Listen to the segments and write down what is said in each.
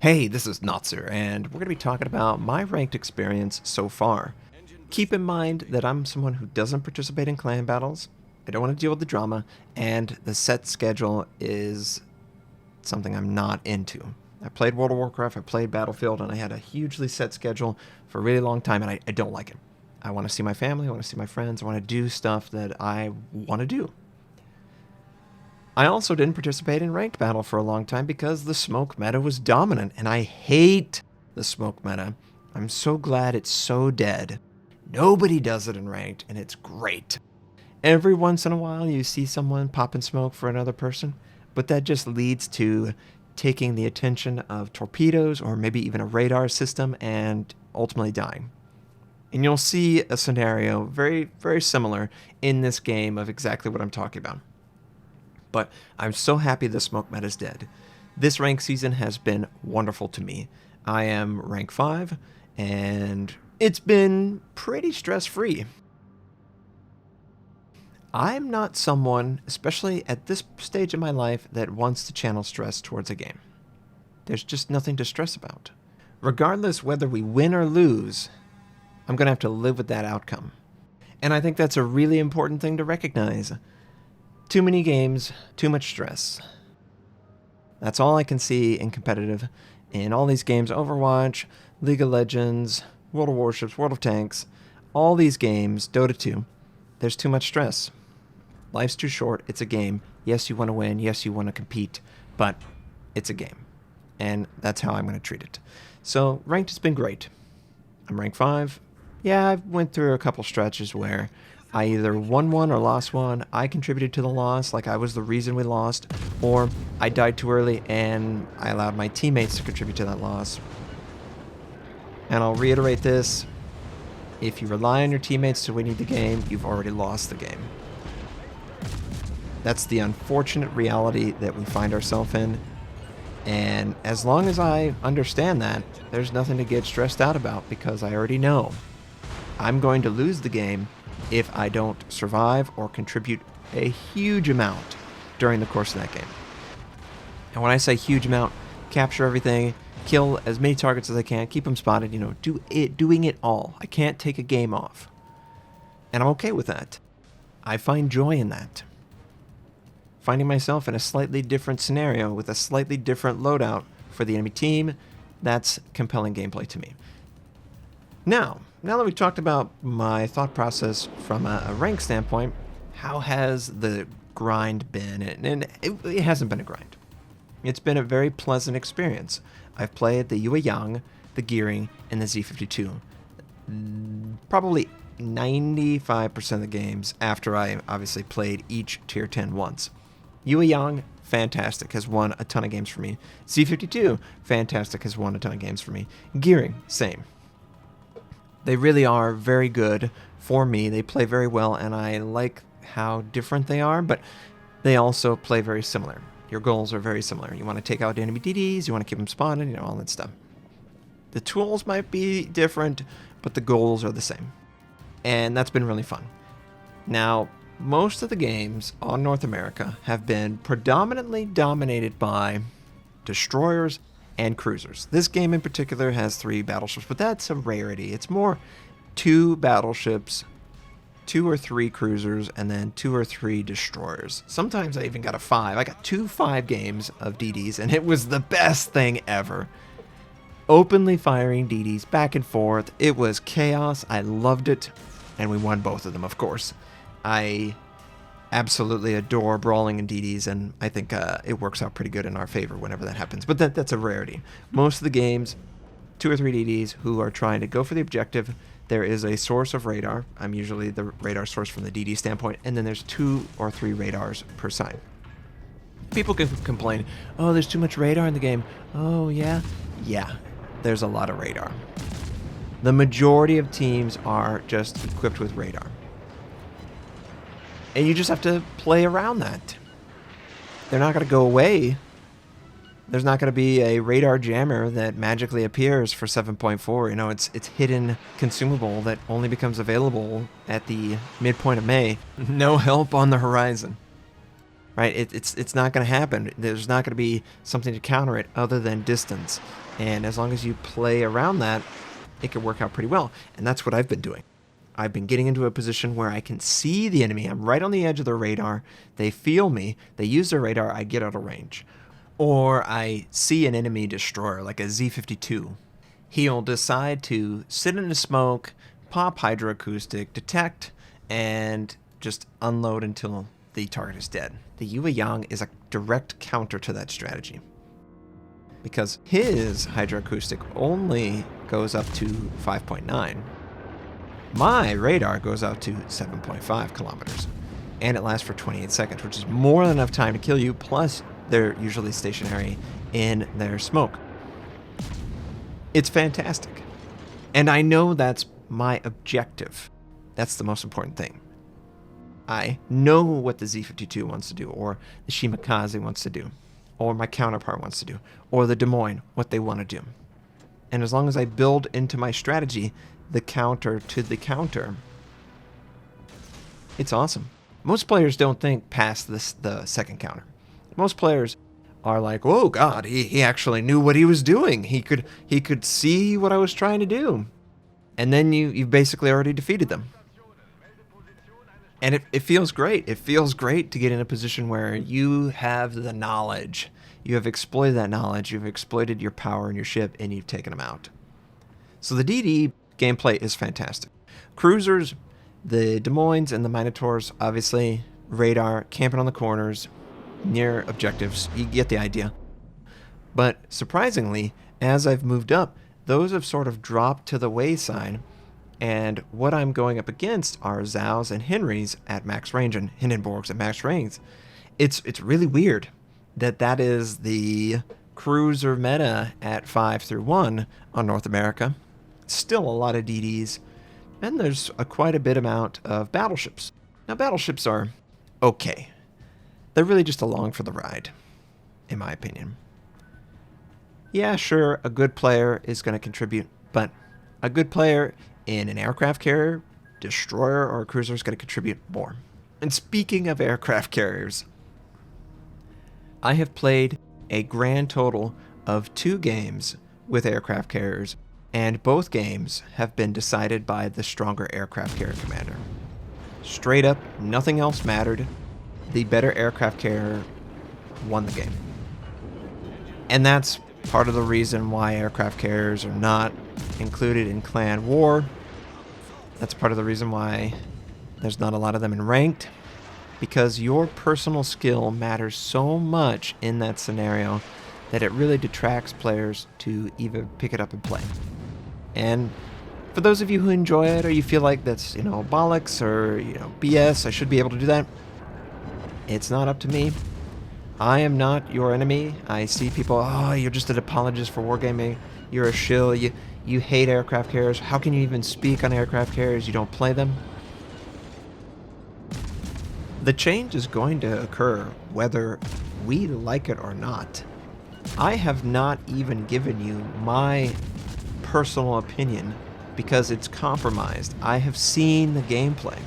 Hey, this is Notser, and we're going to be talking about my ranked experience so far. Keep in mind that I'm someone who doesn't participate in clan battles, I don't want to deal with the drama, and the set schedule is something I'm not into. I played World of Warcraft, I played Battlefield, and I had a hugely set schedule for a really long time, and I don't like it. I want to see my family, I want to see my friends, I want to do stuff that I want to do. I also didn't participate in ranked battle for a long time because the smoke meta was dominant, and I hate the smoke meta. I'm so glad it's so dead. Nobody does it in ranked, and it's great. Every once in a while you see someone popping smoke for another person, but that just leads to taking the attention of torpedoes or maybe even a radar system and ultimately dying. And you'll see a scenario very, very similar in this game of exactly what I'm talking about. But I'm so happy the smoke meta is dead. This rank season has been wonderful to me. I am rank 5, and it's been pretty stress-free. I'm not someone, especially at this stage of my life, that wants to channel stress towards a game. There's just nothing to stress about. Regardless whether we win or lose, I'm going to have to live with that outcome. And I think that's a really important thing to recognize. Too many games, too much stress. That's all I can see in competitive. In all these games, Overwatch, League of Legends, World of Warships, World of Tanks, all these games, Dota 2, there's too much stress. Life's too short, it's a game. Yes, you want to win, yes, you want to compete, but it's a game. And that's how I'm going to treat it. So, ranked has been great. I'm rank 5. Yeah, I went through a couple stretches where I either won one or lost one, I contributed to the loss, like I was the reason we lost, or I died too early and I allowed my teammates to contribute to that loss. And I'll reiterate this, if you rely on your teammates to win the game, you've already lost the game. That's the unfortunate reality that we find ourselves in, and as long as I understand that, there's nothing to get stressed out about because I already know I'm going to lose the game if I don't survive or contribute a huge amount during the course of that game. And when I say huge amount, capture everything, kill as many targets as I can, keep them spotted, doing it all. I can't take a game off. And I'm okay with that. I find joy in that. Finding myself in a slightly different scenario with a slightly different loadout for the enemy team, that's compelling gameplay to me. Now that we've talked about my thought process from a rank standpoint, how has the grind been? And it hasn't been a grind. It's been a very pleasant experience. I've played the Yueyang, the Gearing, and the Z52. Probably 95% of the games after I obviously played each tier 10 once. Yueyang, fantastic, has won a ton of games for me. Z52, fantastic, has won a ton of games for me. Gearing, same. They really are very good for me. They play very well, and I like how different they are, but they also play very similar. Your goals are very similar. You want to take out enemy DDs, you want to keep them spotted, all that stuff. The tools might be different, but the goals are the same. And that's been really fun. Now, most of the games on North America have been predominantly dominated by destroyers and cruisers. This game in particular has 3 battleships, but that's a rarity. It's more 2 battleships, 2 or 3 cruisers, and then 2 or 3 destroyers. Sometimes I even got a 5. I got 2 5 games of DDs, and it was the best thing ever. Openly firing DDs back and forth. It was chaos. I loved it, and we won both of them, of course. I absolutely adore brawling in DDs, and I think it works out pretty good in our favor whenever that happens. But that's a rarity. Most of the games, 2 or 3 DDs who are trying to go for the objective. There is a source of radar. I'm usually the radar source from the DD standpoint, and then there's 2 or 3 radars per side. People can complain, oh, there's too much radar in the game. Oh, yeah? Yeah, there's a lot of radar. The majority of teams are just equipped with radar. And you just have to play around that. They're not going to go away. There's not going to be a radar jammer that magically appears for 7.4. It's hidden consumable that only becomes available at the midpoint of May. No help on the horizon. right? It's not going to happen. There's not going to be something to counter it other than distance. And as long as you play around that, it can work out pretty well. And that's what I've been doing. I've been getting into a position where I can see the enemy. I'm right on the edge of their radar. They feel me. They use their radar. I get out of range. Or I see an enemy destroyer, like a Z-52. He'll decide to sit in the smoke, pop hydroacoustic, detect, and just unload until the target is dead. The Yueyang is a direct counter to that strategy, because his hydroacoustic only goes up to 5.9. My radar goes out to 7.5 kilometers, and it lasts for 28 seconds, which is more than enough time to kill you, plus they're usually stationary in their smoke. It's fantastic. And I know that's my objective. That's the most important thing. I know what the Z-52 wants to do, or the Shimakaze wants to do, or my counterpart wants to do, or the Des Moines, what they want to do. And as long as I build into my strategy the counter to the counter, it's awesome. Most players don't think past the second counter. Most players are like, "Oh God, he actually knew what he was doing. He could see what I was trying to do," and then you've basically already defeated them. And it feels great. It feels great to get in a position where you have the knowledge. You have exploited that knowledge. You've exploited your power in your ship, and you've taken them out. So the DD gameplay is fantastic. Cruisers, the Des Moines and the Minotaurs, obviously, radar, camping on the corners, near objectives. You get the idea. But surprisingly, as I've moved up, those have sort of dropped to the wayside. And what I'm going up against are Zhaos and Henrys at max range and Hindenburgs at max range. It's really weird that is the cruiser meta at 5-1 on North America. Still a lot of DDs, and there's quite a bit amount of battleships. Now, battleships are okay. They're really just along for the ride, in my opinion. Yeah, sure, a good player is going to contribute, but a good player in an aircraft carrier, destroyer, or a cruiser is going to contribute more. And speaking of aircraft carriers, I have played a grand total of 2 games with aircraft carriers, and both games have been decided by the stronger aircraft carrier commander. Straight up, nothing else mattered. The better aircraft carrier won the game. And that's part of the reason why aircraft carriers are not included in clan war. That's part of the reason why there's not a lot of them in ranked, because your personal skill matters so much in that scenario that it really detracts players to even pick it up and play. And for those of you who enjoy it, or you feel like that's, bollocks or, BS, I should be able to do that, it's not up to me. I am not your enemy. I see people, "Oh, you're just an apologist for wargaming. You're a shill. You hate aircraft carriers. How can you even speak on aircraft carriers? You don't play them." The change is going to occur whether we like it or not. I have not even given you my personal opinion because it's compromised. I have seen the gameplay.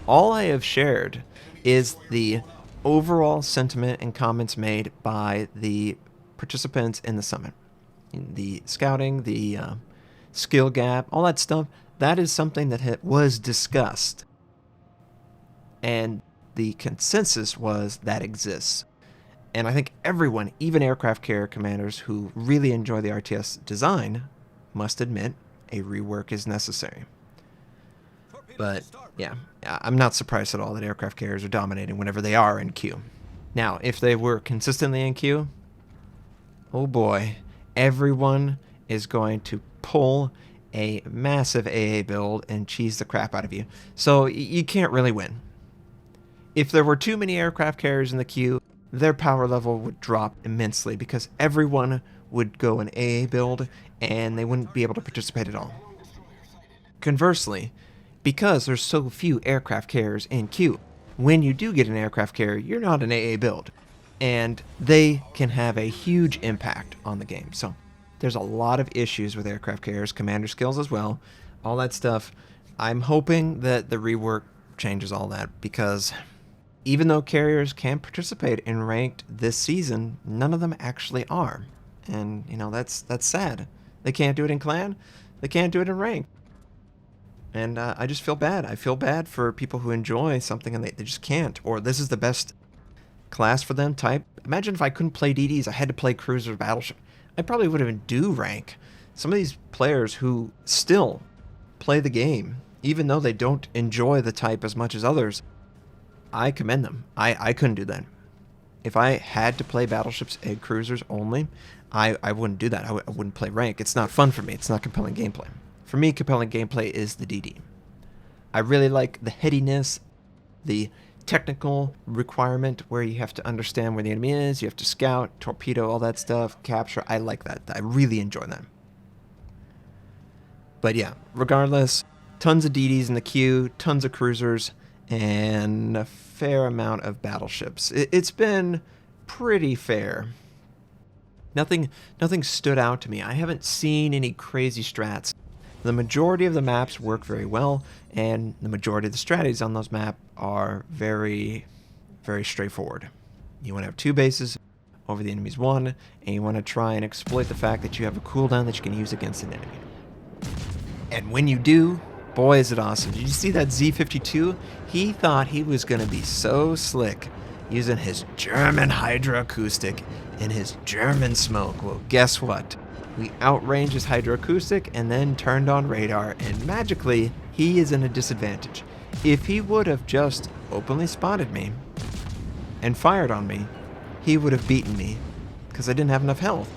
All I have shared is the overall sentiment and comments made by the participants in the summit. The scouting, the skill gap, all that stuff, that is something that was discussed. And the consensus was that exists. And I think everyone, even aircraft carrier commanders who really enjoy the RTS design, must admit a rework is necessary. But yeah, I'm not surprised at all that aircraft carriers are dominating whenever they are in queue. Now, if they were consistently in queue, oh boy, everyone is going to pull a massive AA build and cheese the crap out of you. So you can't really win. If there were too many aircraft carriers in the queue, their power level would drop immensely because everyone would go an AA build and they wouldn't be able to participate at all. Conversely, because there's so few aircraft carriers in queue, when you do get an aircraft carrier, you're not an AA build, and they can have a huge impact on the game. So there's a lot of issues with aircraft carriers, commander skills as well, all that stuff. I'm hoping that the rework changes all that, because Even though carriers can participate in ranked this season, none of them actually are. And, you know, that's sad. They can't do it in clan. They can't do it in ranked. And I just feel bad. I feel bad for people who enjoy something and they just can't. Or this is the best class for them type. Imagine if I couldn't play DDs. I had to play cruiser battleship. I probably wouldn't even do rank. Some of these players who still play the game, even though they don't enjoy the type as much as others, I commend them. I couldn't do that. If I had to play battleships and cruisers only, I wouldn't do that. I wouldn't play rank. It's not fun for me. It's not compelling gameplay. For me, compelling gameplay is the DD. I really like the headiness, the technical requirement where you have to understand where the enemy is, you have to scout, torpedo, all that stuff, capture. I like that. I really enjoy that. But yeah, regardless, tons of DDs in the queue, tons of cruisers, and a fair amount of battleships. It's been pretty fair. Nothing stood out to me. I haven't seen any crazy strats. The majority of the maps work very well, and the majority of the strategies on those maps are very, very straightforward. You want to have 2 bases over the enemy's 1, and you want to try and exploit the fact that you have a cooldown that you can use against an enemy. And when you do, boy is it awesome. Did you see that Z-52? He thought he was going to be so slick using his German hydroacoustic and his German smoke. Well, guess what? We outranged his hydroacoustic and then turned on radar, and magically, he is in a disadvantage. If he would have just openly spotted me and fired on me, he would have beaten me because I didn't have enough health.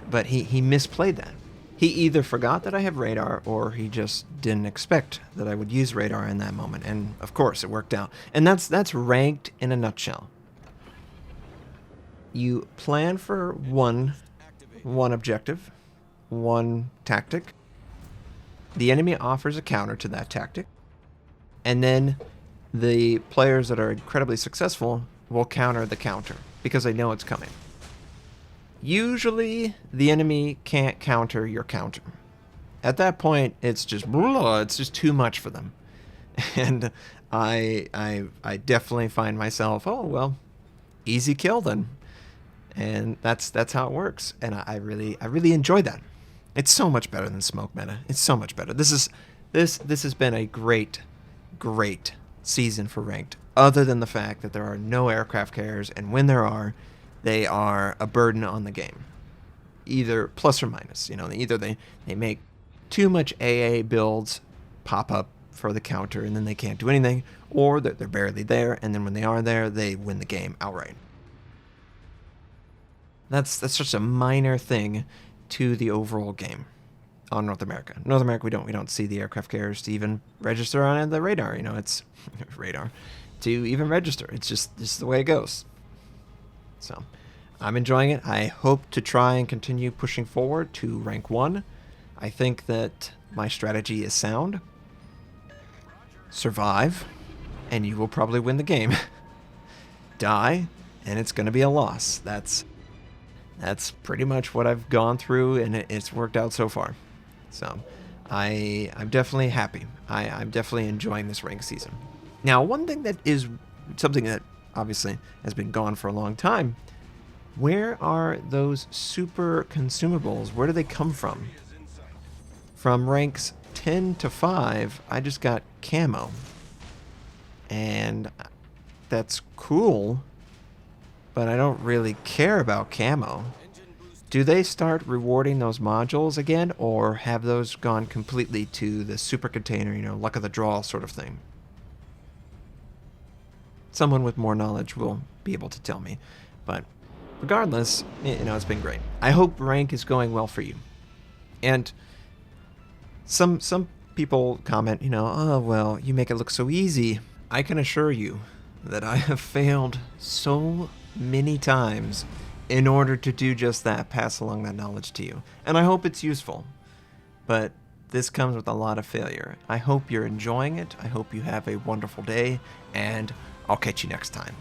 But he misplayed that. He either forgot that I have radar or he just didn't expect that I would use radar in that moment. And of course, it worked out. And that's ranked in a nutshell. You plan for one objective, one tactic. The enemy offers a counter to that tactic. And then the players that are incredibly successful will counter the counter because they know it's coming. Usually, the enemy can't counter your counter. At that point, it's just too much for them. And I definitely find myself, oh, well, easy kill then. And that's how it works. And I really enjoy that. It's so much better than smoke meta. It's so much better. This has been a great season for ranked, other than the fact that there are no aircraft carriers, and when there are, they are a burden on the game, either plus or minus. You know, either they make too much AA builds pop up for the counter and then they can't do anything, or they're barely there, and then when they are there, they win the game outright. That's just a minor thing to the overall game on North America. North America, we don't see the aircraft carriers to even register on the radar. You know, it's radar to even register. It's just the way it goes. So I'm enjoying it. I hope to try and continue pushing forward to rank 1. I think that my strategy is sound. Survive, and you will probably win the game. Die, and it's going to be a loss. That's pretty much what I've gone through, and it's worked out so far. So I'm definitely happy. I'm definitely enjoying this rank season. Now, one thing that is something that obviously has been gone for a long time. Where are those super consumables? Where do they come from? From ranks 10 to 5, I just got camo. And that's cool, but I don't really care about camo. Do they start rewarding those modules again, or have those gone completely to the super container, you know, luck of the draw sort of thing? Someone with more knowledge will be able to tell me. But regardless, you know, it's been great. I hope rank is going well for you. And some people comment, you know, oh, well, you make it look so easy. I can assure you that I have failed so many times in order to do just that, pass along that knowledge to you. And I hope it's useful. But this comes with a lot of failure. I hope you're enjoying it. I hope you have a wonderful day, and I'll catch you next time.